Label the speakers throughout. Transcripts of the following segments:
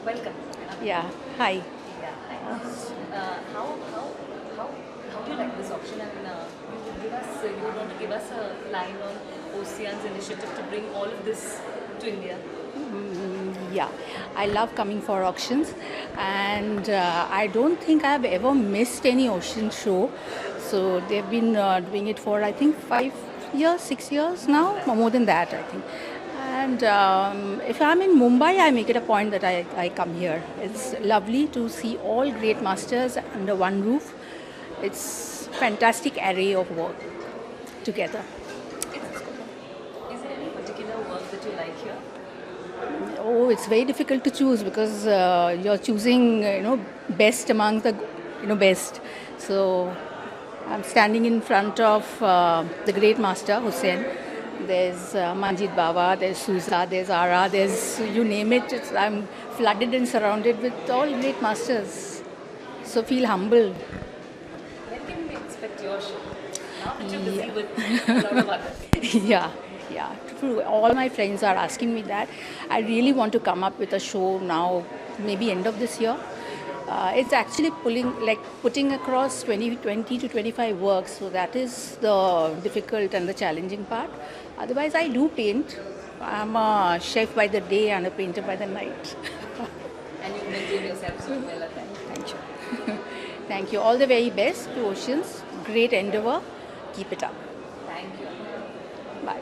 Speaker 1: Welcome.
Speaker 2: Yeah, hi.
Speaker 1: Yeah, hi. How how do you like this auction? And you would want to give us a line on Osian's initiative to bring all of this to India.
Speaker 2: Yeah, I love coming for auctions, and I don't think I've ever missed any auction show. So they've been doing it for I think 5 years, 6 years now, or more than that, I think. And if I'm in Mumbai, I make it a point that I come here. It's lovely to see all great masters under one roof. It's fantastic array of work together.
Speaker 1: Is there any particular work that you like here?
Speaker 2: Oh, it's very difficult to choose because you're choosing, best among the, best. So I'm standing in front of the great master Hussain. There's Manjit Baba, there's Sousa, there's Ara, there's you name it. I'm flooded and surrounded with all great masters. So feel humble.
Speaker 1: When can we expect your show? Now that you're busy
Speaker 2: Yeah.
Speaker 1: with a lot of other things.
Speaker 2: Yeah, yeah, true. All my friends are asking me that. I really want to come up with a show now, maybe end of this year. It's actually putting across 20 to 25 works, so that is the difficult and the challenging part. Otherwise, I do paint. I'm a chef by the day and a painter by the night.
Speaker 1: And you maintain yourself so well at that.
Speaker 2: Thank you. Thank you. All the very best to Oceans. Great endeavor. Keep it up.
Speaker 1: Thank you.
Speaker 2: Bye.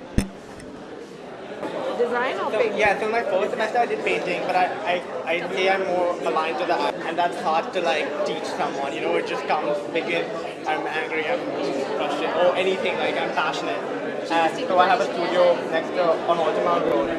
Speaker 3: Design or
Speaker 4: So,
Speaker 3: painting?
Speaker 4: yeah, so my first semester I did painting, but I'd say I'm more aligned to the art, and that's hard to like teach someone. It just comes because I'm angry, I'm frustrated, or anything. Like I'm passionate. So I have a studio next to on Altamount Road.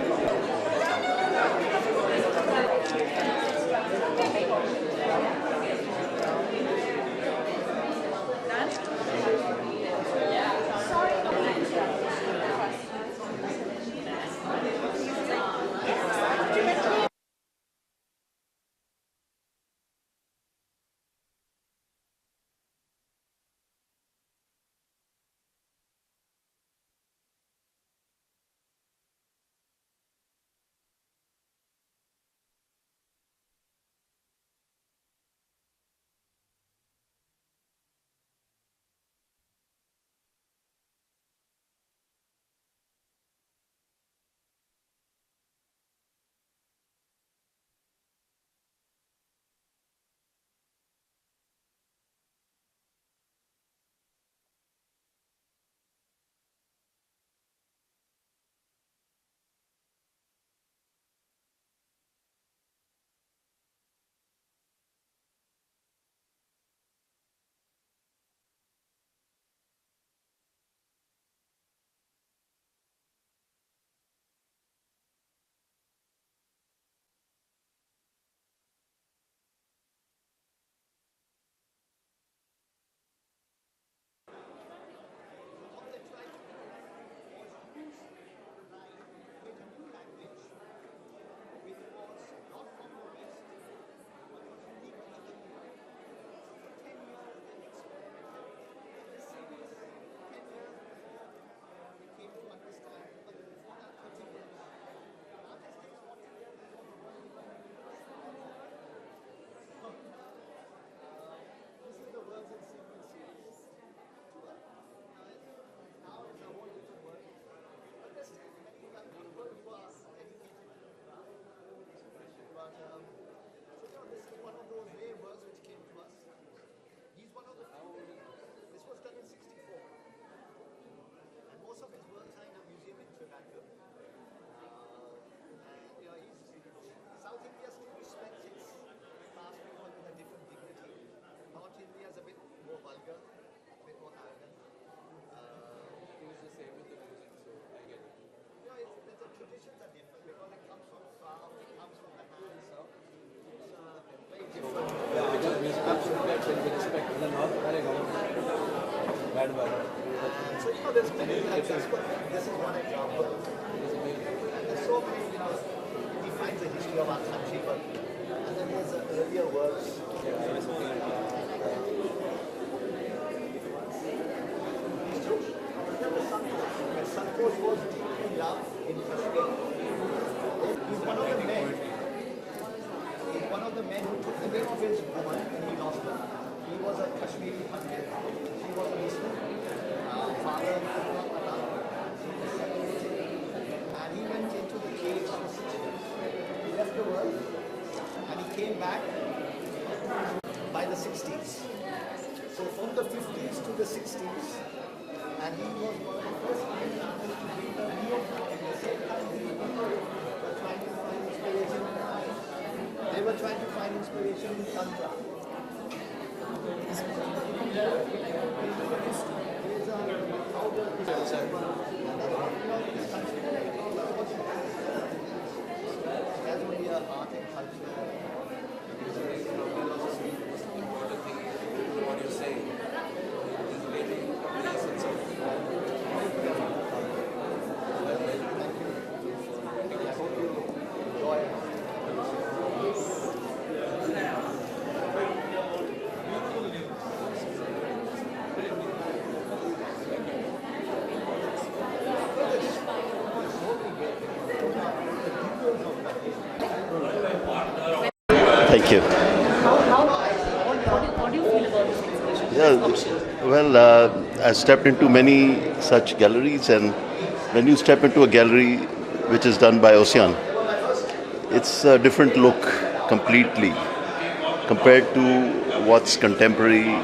Speaker 5: So, there's many like this is one example. And there's so many, he finds the history of our country, but and then there's earlier works. Santosh was deeply loved in Kashmir. He's one of the men. his woman when he lost her. He was a Kashmiri Pandit. She was a Muslim. Father and he went into the cage for 6 years. He left the world and he came back by the 60s. So from the 50s to the 60s, and he was one of the first Indian artists to bring the neo at the same time were trying to find inspiration. They were trying to find inspiration in Tantra. That's only a art and culture.
Speaker 3: What you're saying is really a sense of
Speaker 6: Thank you.
Speaker 1: What do you feel about this exhibition?
Speaker 6: Yeah,
Speaker 1: This auction?
Speaker 6: well, I stepped into many such galleries, and when you step into a gallery which is done by Osian, it's a different look completely compared to what's contemporary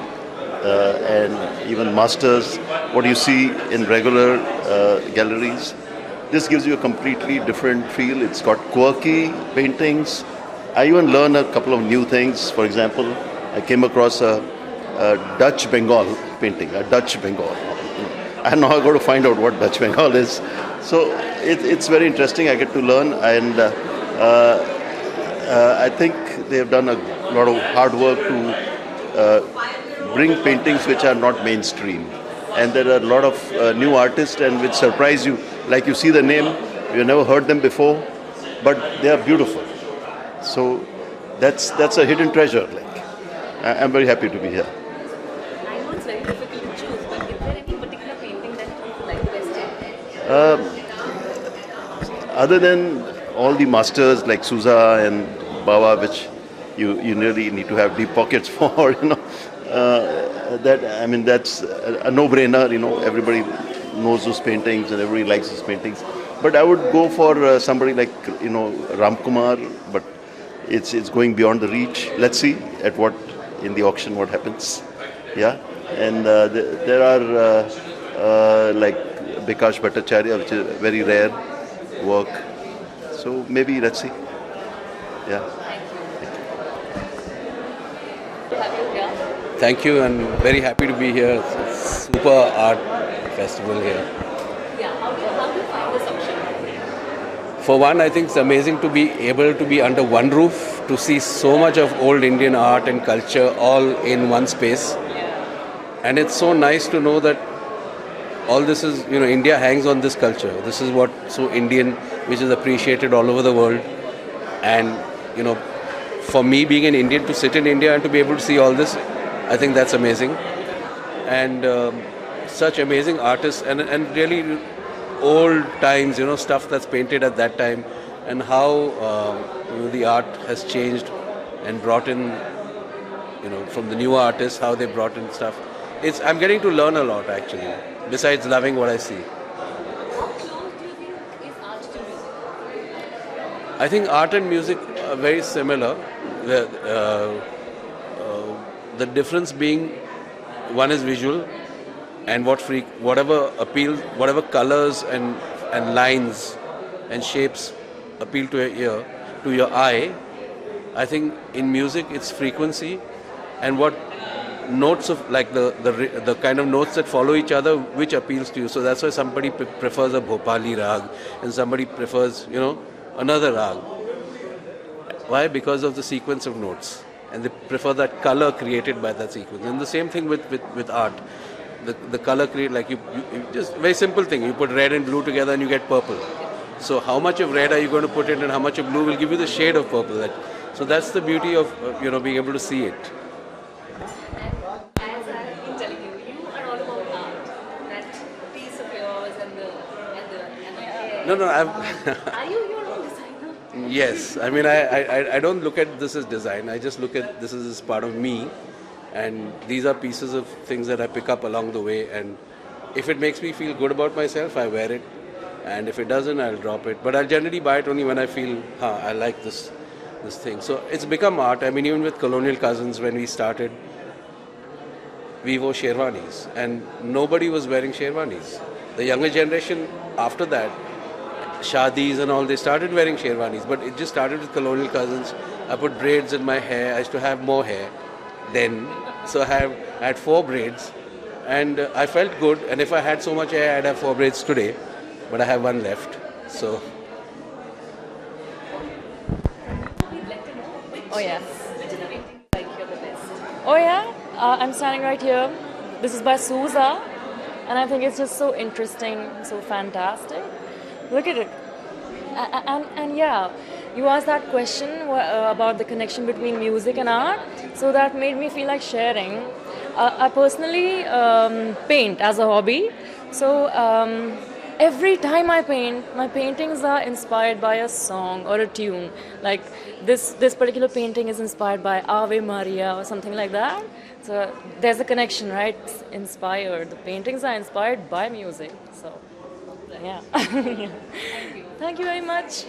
Speaker 6: and even masters, what you see in regular galleries. This gives you a completely different feel. It's got quirky paintings. I even learned a couple of new things. For example, I came across a Dutch Bengal painting, a Dutch Bengal. And now I got to find out what Dutch Bengal is. So it's very interesting. I get to learn, and I think they have done a lot of hard work to bring paintings which are not mainstream. And there are a lot of new artists, and which surprise you. Like you see the name, you never heard them before, but they are beautiful. So that's a hidden treasure. Like, I'm very happy to be here.
Speaker 1: I know it's very difficult to choose, but is there any particular painting that you like best?
Speaker 6: Other than all the masters like Souza and Baba, which you really need to have deep pockets for, that's a no-brainer. Everybody knows those paintings and everybody likes those paintings. But I would go for somebody like Ram Kumar, but it's going beyond the reach. Let's see in the auction what happens. Yeah, and there are like Bikash Bhattacharya, which is very rare work. So maybe let's see. Yeah.
Speaker 1: Have you here?
Speaker 3: thank you, and very happy to be here. It's super art festival here.
Speaker 1: Yeah, how do you find this auction?
Speaker 3: For one, I think it's amazing to be able to be under one roof, to see so much of old Indian art and culture all in one space. And it's so nice to know that all this is, India hangs on this culture. This is what's so Indian, which is appreciated all over the world. And, for me being an Indian, to sit in India and to be able to see all this, I think that's amazing. And such amazing artists and really old times, stuff that's painted at that time, and how the art has changed and brought in, from the newer artists, how they brought in stuff. I'm getting to learn a lot actually, besides loving what I see.
Speaker 1: How close do you think is art to music?
Speaker 3: I think art and music are very similar. The difference being, one is visual, and whatever appeals, whatever colors and lines and shapes appeal to your ear, to your eye. I think in music it's frequency, and what notes of like the kind of notes that follow each other, which appeals to you. So that's why somebody prefers a Bhopali rag and somebody prefers another rag. Why? Because of the sequence of notes, and they prefer that color created by that sequence. And the same thing with art. The color create, like you just very simple thing. You put red and blue together and you get purple. So how much of red are you going to put in, and how much of blue will give you the shade of purple? So that's the beauty of being able to see it.
Speaker 1: As I've been telling you, you are all about art. That piece of yours and the hair.
Speaker 3: No,
Speaker 1: Are you your own designer?
Speaker 3: Yes, I mean, I don't look at this as design. I just look at this as part of me, and these are pieces of things that I pick up along the way. And if it makes me feel good about myself, I wear it, and if it doesn't, I'll drop it. But I'll generally buy it only when I feel, I like this thing. So it's become art. I mean, even with Colonial Cousins, when we started, we wore sherwanis, and nobody was wearing sherwanis. The younger generation after that, shadis and all, they started wearing sherwanis, but it just started with Colonial Cousins. I put braids in my hair. I used to have more hair then, so I had 4 braids, and I felt good. And if I had so much hair, I'd have 4 braids today, but I have 1 left. So
Speaker 7: Oh yeah.
Speaker 1: Which is the painting you like here the best?
Speaker 7: Oh yeah. I'm standing right here. This is by Souza, and I think it's just so interesting, so fantastic. Look at it. And yeah, you asked that question about the connection between music and art, so that made me feel like sharing. I personally paint as a hobby, so every time I paint, my paintings are inspired by a song or a tune. Like this particular painting is inspired by Ave Maria or something like that. So there's a connection, right? It's inspired. The paintings are inspired by music. So yeah. Thank you very much.